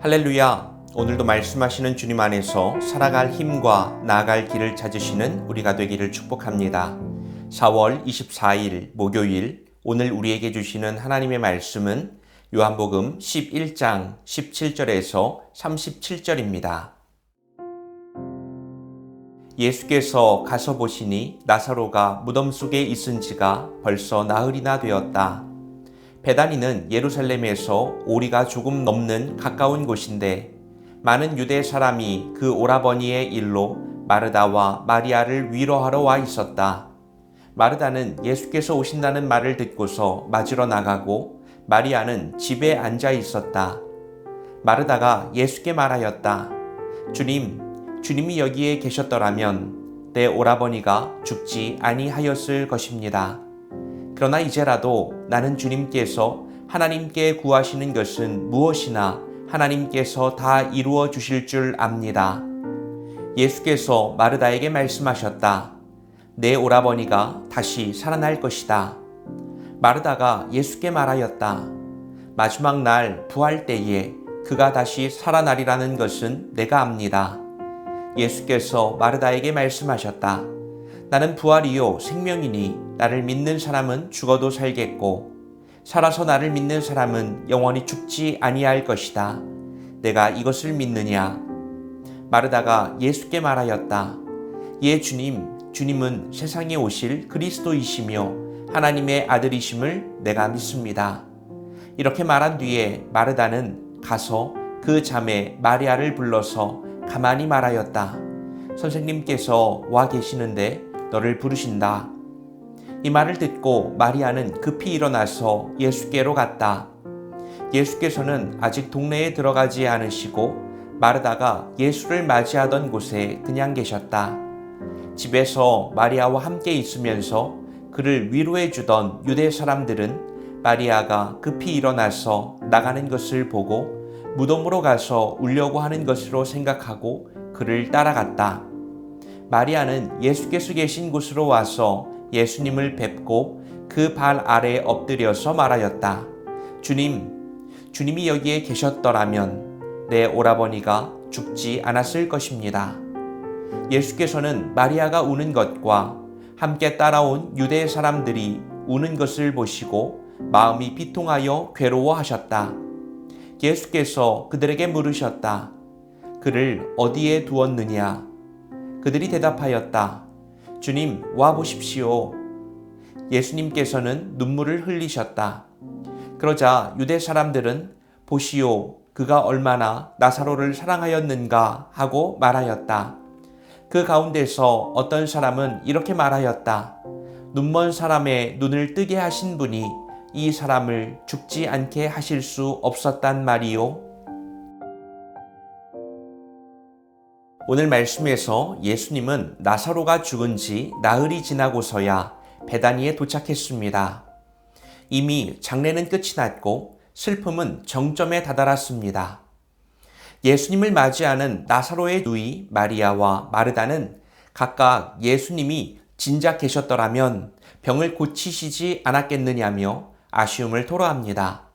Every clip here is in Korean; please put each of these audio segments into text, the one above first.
할렐루야! 오늘도 말씀하시는 주님 안에서 살아갈 힘과 나아갈 길을 찾으시는 우리가 되기를 축복합니다. 4월 24일 목요일, 오늘 우리에게 주시는 하나님의 말씀은 요한복음 11장 17절에서 37절입니다. 예수께서 가서 보시니 나사로가 무덤 속에 있은 지가 벌써 나흘이나 되었다. 베다니는 예루살렘에서 오리가 조금 넘는 가까운 곳인데 많은 유대 사람이 그 오라버니의 일로 마르다와 마리아를 위로하러 와 있었다. 마르다는 예수께서 오신다는 말을 듣고서 맞으러 나가고 마리아는 집에 앉아 있었다. 마르다가 예수께 말하였다. 주님이 여기에 계셨더라면 내 오라버니가 죽지 아니하였을 것입니다. 그러나 이제라도 나는 주님께서 하나님께 구하시는 것은 무엇이나 하나님께서 다 이루어 주실 줄 압니다. 예수께서 마르다에게 말씀하셨다. 내 오라버니가 다시 살아날 것이다. 마르다가 예수께 말하였다. 마지막 날 부활 때에 그가 다시 살아나리라는 것은 내가 압니다. 예수께서 마르다에게 말씀하셨다. 나는 부활이요 생명이니 나를 믿는 사람은 죽어도 살겠고 살아서 나를 믿는 사람은 영원히 죽지 아니할 것이다. 내가 이것을 믿느냐? 마르다가 예수께 말하였다. 예 주님은 세상에 오실 그리스도이시며 하나님의 아들이심을 내가 믿습니다. 이렇게 말한 뒤에 마르다는 가서 그 자매 마리아를 불러서 가만히 말하였다. 선생님께서 와 계시는데 너를 부르신다. 이 말을 듣고 마리아는 급히 일어나서 예수께로 갔다. 예수께서는 아직 동네에 들어가지 않으시고 마르다가 예수를 맞이하던 곳에 그냥 계셨다. 집에서 마리아와 함께 있으면서 그를 위로해 주던 유대 사람들은 마리아가 급히 일어나서 나가는 것을 보고 무덤으로 가서 울려고 하는 것으로 생각하고 그를 따라갔다. 마리아는 예수께서 계신 곳으로 와서 예수님을 뵙고 그 발 아래에 엎드려서 말하였다. 주님이 여기에 계셨더라면 내 오라버니가 죽지 않았을 것입니다. 예수께서는 마리아가 우는 것과 함께 따라온 유대 사람들이 우는 것을 보시고 마음이 비통하여 괴로워하셨다. 예수께서 그들에게 물으셨다. 그를 어디에 두었느냐? 그들이 대답하였다. 주님, 와 보십시오. 예수님께서는 눈물을 흘리셨다. 그러자 유대 사람들은 보시오, 그가 얼마나 나사로를 사랑하였는가 하고 말하였다. 그 가운데서 어떤 사람은 이렇게 말하였다. 눈먼 사람의 눈을 뜨게 하신 분이 이 사람을 죽지 않게 하실 수 없었단 말이요. 오늘 말씀에서 예수님은 나사로가 죽은 지 나흘이 지나고서야 베다니에 도착했습니다. 이미 장례는 끝이 났고 슬픔은 정점에 다다랐습니다. 예수님을 맞이하는 나사로의 누이 마리아와 마르다는 각각 예수님이 진작 계셨더라면 병을 고치시지 않았겠느냐며 아쉬움을 토로합니다.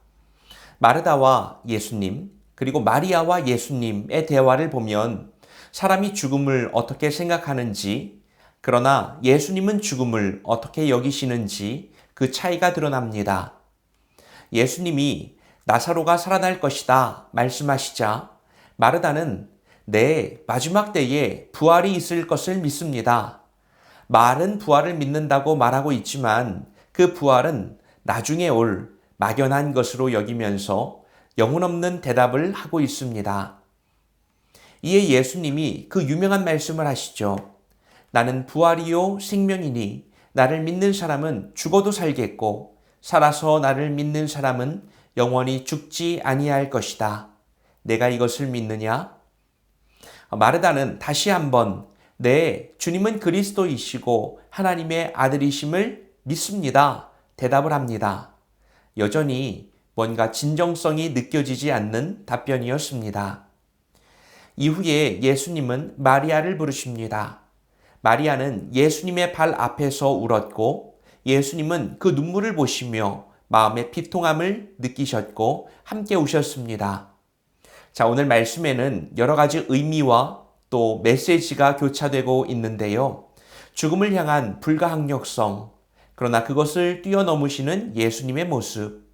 마르다와 예수님, 그리고 마리아와 예수님의 대화를 보면 사람이 죽음을 어떻게 생각하는지, 그러나 예수님은 죽음을 어떻게 여기시는지 그 차이가 드러납니다. 예수님이 나사로가 살아날 것이다 말씀하시자 마르다는 네, 마지막 때에 부활이 있을 것을 믿습니다. 말은 부활을 믿는다고 말하고 있지만 그 부활은 나중에 올 막연한 것으로 여기면서 영혼 없는 대답을 하고 있습니다. 이에 예수님이 그 유명한 말씀을 하시죠. 나는 부활이요 생명이니 나를 믿는 사람은 죽어도 살겠고 살아서 나를 믿는 사람은 영원히 죽지 아니할 것이다. 내가 이것을 믿느냐? 마르다는 다시 한번 네, 주님은 그리스도이시고 하나님의 아들이심을 믿습니다. 대답을 합니다. 여전히 뭔가 진정성이 느껴지지 않는 답변이었습니다. 이후에 예수님은 마리아를 부르십니다. 마리아는 예수님의 발 앞에서 울었고 예수님은 그 눈물을 보시며 마음의 비통함을 느끼셨고 함께 우셨습니다. 자, 오늘 말씀에는 여러 가지 의미와 또 메시지가 교차되고 있는데요. 죽음을 향한 불가항력성, 그러나 그것을 뛰어넘으시는 예수님의 모습,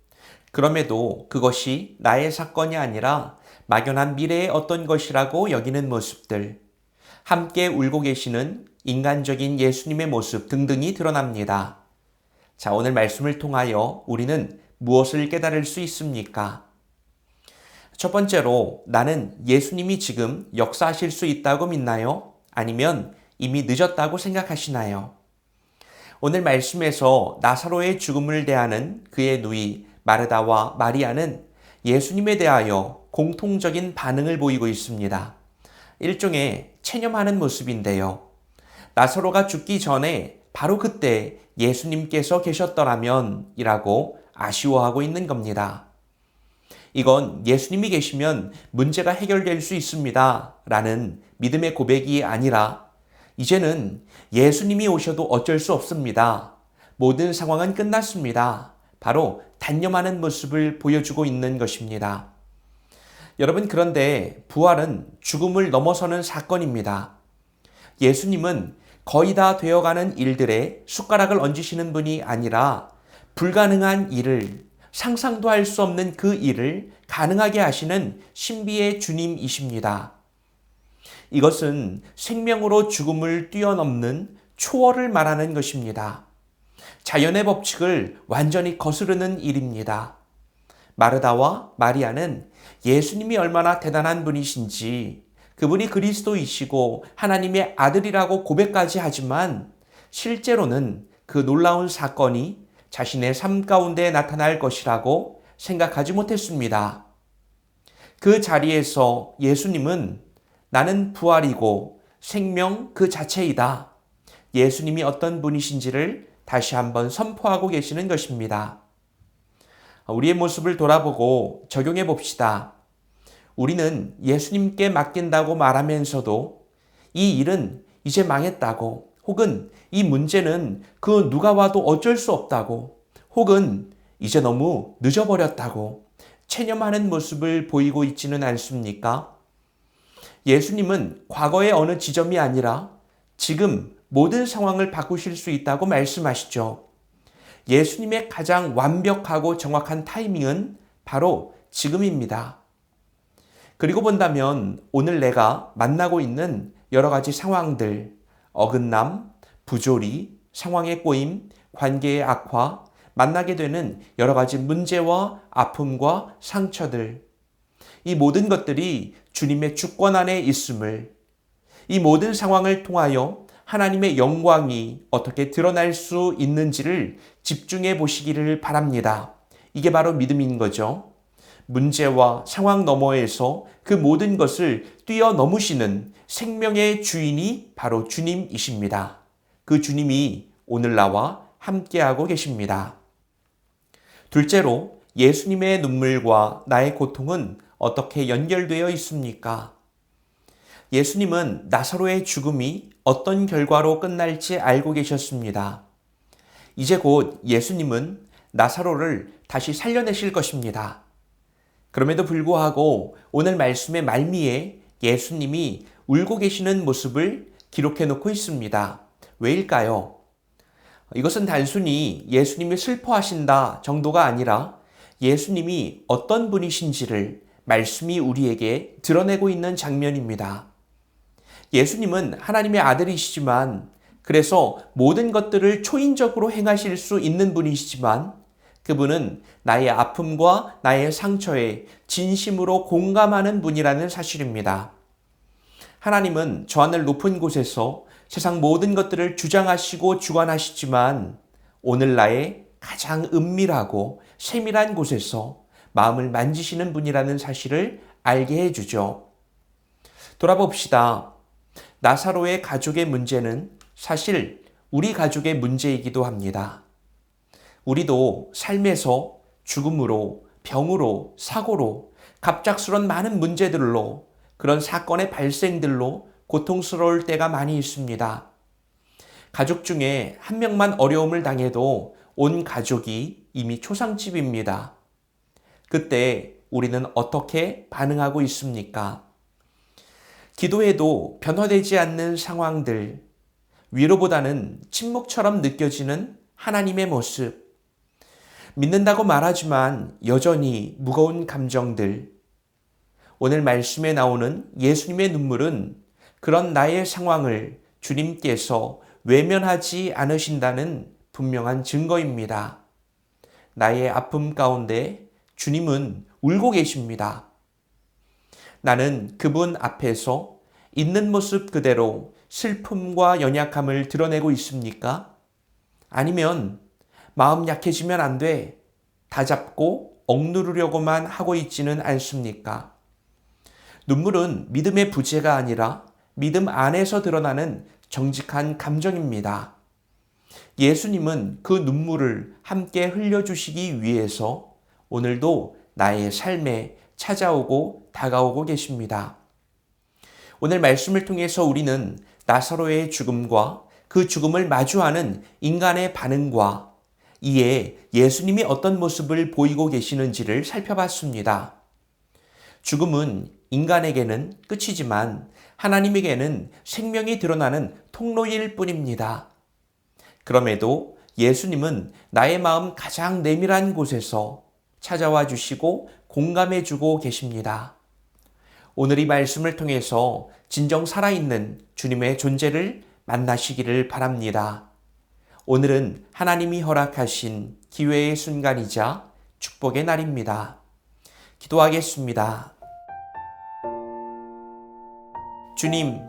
그럼에도 그것이 나의 사건이 아니라 막연한 미래의 어떤 것이라고 여기는 모습들, 함께 울고 계시는 인간적인 예수님의 모습 등등이 드러납니다. 자, 오늘 말씀을 통하여 우리는 무엇을 깨달을 수 있습니까? 첫 번째로, 나는 예수님이 지금 역사하실 수 있다고 믿나요? 아니면 이미 늦었다고 생각하시나요? 오늘 말씀에서 나사로의 죽음을 대하는 그의 누이 마르다와 마리아는 예수님에 대하여 공통적인 반응을 보이고 있습니다. 일종의 체념하는 모습인데요. 나사로가 죽기 전에 바로 그때 예수님께서 계셨더라면 이라고 아쉬워하고 있는 겁니다. 이건 예수님이 계시면 문제가 해결될 수 있습니다 라는 믿음의 고백이 아니라 이제는 예수님이 오셔도 어쩔 수 없습니다. 모든 상황은 끝났습니다. 바로 단념하는 모습을 보여주고 있는 것입니다. 여러분, 그런데 부활은 죽음을 넘어서는 사건입니다. 예수님은 거의 다 되어가는 일들에 숟가락을 얹으시는 분이 아니라 불가능한 일을, 상상도 할 수 없는 그 일을 가능하게 하시는 신비의 주님이십니다. 이것은 생명으로 죽음을 뛰어넘는 초월을 말하는 것입니다. 자연의 법칙을 완전히 거스르는 일입니다. 마르다와 마리아는 예수님이 얼마나 대단한 분이신지, 그분이 그리스도이시고 하나님의 아들이라고 고백까지 하지만 실제로는 그 놀라운 사건이 자신의 삶 가운데 나타날 것이라고 생각하지 못했습니다. 그 자리에서 예수님은 나는 부활이고 생명 그 자체이다. 예수님이 어떤 분이신지를 다시 한번 선포하고 계시는 것입니다. 우리의 모습을 돌아보고 적용해 봅시다. 우리는 예수님께 맡긴다고 말하면서도 이 일은 이제 망했다고, 혹은 이 문제는 그 누가 와도 어쩔 수 없다고, 혹은 이제 너무 늦어버렸다고 체념하는 모습을 보이고 있지는 않습니까? 예수님은 과거의 어느 지점이 아니라 지금 모든 상황을 바꾸실 수 있다고 말씀하시죠. 예수님의 가장 완벽하고 정확한 타이밍은 바로 지금입니다. 그리고 본다면 오늘 내가 만나고 있는 여러 가지 상황들, 어긋남, 부조리, 상황의 꼬임, 관계의 악화, 만나게 되는 여러 가지 문제와 아픔과 상처들, 이 모든 것들이 주님의 주권 안에 있음을, 이 모든 상황을 통하여 하나님의 영광이 어떻게 드러날 수 있는지를 집중해 보시기를 바랍니다. 이게 바로 믿음인 거죠. 문제와 상황 너머에서 그 모든 것을 뛰어넘으시는 생명의 주인이 바로 주님이십니다. 그 주님이 오늘 나와 함께하고 계십니다. 둘째로, 예수님의 눈물과 나의 고통은 어떻게 연결되어 있습니까? 예수님은 나사로의 죽음이 어떤 결과로 끝날지 알고 계셨습니다. 이제 곧 예수님은 나사로를 다시 살려내실 것입니다. 그럼에도 불구하고 오늘 말씀의 말미에 예수님이 울고 계시는 모습을 기록해 놓고 있습니다. 왜일까요? 이것은 단순히 예수님이 슬퍼하신다 정도가 아니라 예수님이 어떤 분이신지를 말씀이 우리에게 드러내고 있는 장면입니다. 예수님은 하나님의 아들이시지만, 그래서 모든 것들을 초인적으로 행하실 수 있는 분이시지만, 그분은 나의 아픔과 나의 상처에 진심으로 공감하는 분이라는 사실입니다. 하나님은 저 하늘 높은 곳에서 세상 모든 것들을 주장하시고 주관하시지만 오늘 나의 가장 은밀하고 세밀한 곳에서 마음을 만지시는 분이라는 사실을 알게 해주죠. 돌아봅시다. 나사로의 가족의 문제는 사실 우리 가족의 문제이기도 합니다. 우리도 삶에서 죽음으로, 병으로, 사고로, 갑작스런 많은 문제들로, 그런 사건의 발생들로 고통스러울 때가 많이 있습니다. 가족 중에 한 명만 어려움을 당해도 온 가족이 이미 초상집입니다. 그때 우리는 어떻게 반응하고 있습니까? 기도해도 변화되지 않는 상황들, 위로보다는 침묵처럼 느껴지는 하나님의 모습, 믿는다고 말하지만 여전히 무거운 감정들, 오늘 말씀에 나오는 예수님의 눈물은 그런 나의 상황을 주님께서 외면하지 않으신다는 분명한 증거입니다. 나의 아픔 가운데 주님은 울고 계십니다. 나는 그분 앞에서 있는 모습 그대로 슬픔과 연약함을 드러내고 있습니까? 아니면 마음 약해지면 안 돼. 다 잡고 억누르려고만 하고 있지는 않습니까? 눈물은 믿음의 부재가 아니라 믿음 안에서 드러나는 정직한 감정입니다. 예수님은 그 눈물을 함께 흘려주시기 위해서 오늘도 나의 삶에 찾아오고 다가오고 계십니다. 오늘 말씀을 통해서 우리는 나사로의 죽음과 그 죽음을 마주하는 인간의 반응과 이에 예수님이 어떤 모습을 보이고 계시는지를 살펴봤습니다. 죽음은 인간에게는 끝이지만 하나님에게는 생명이 드러나는 통로일 뿐입니다. 그럼에도 예수님은 나의 마음 가장 내밀한 곳에서 찾아와 주시고 공감해 주고 계십니다. 오늘 이 말씀을 통해서 진정 살아있는 주님의 존재를 만나시기를 바랍니다. 오늘은 하나님이 허락하신 기회의 순간이자 축복의 날입니다. 기도하겠습니다. 주님,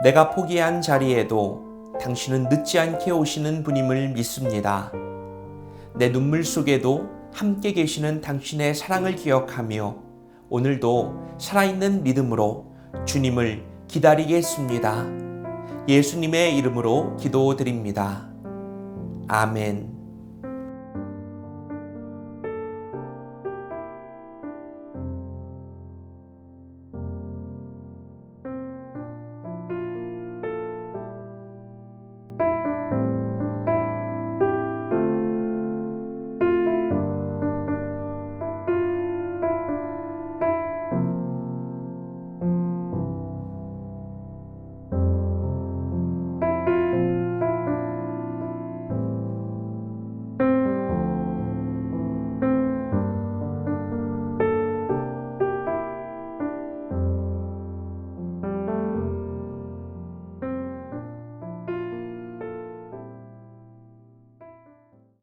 내가 포기한 자리에도 당신은 늦지 않게 오시는 분임을 믿습니다. 내 눈물 속에도 함께 계시는 당신의 사랑을 기억하며 오늘도 살아있는 믿음으로 주님을 기다리겠습니다. 예수님의 이름으로 기도드립니다. 아멘.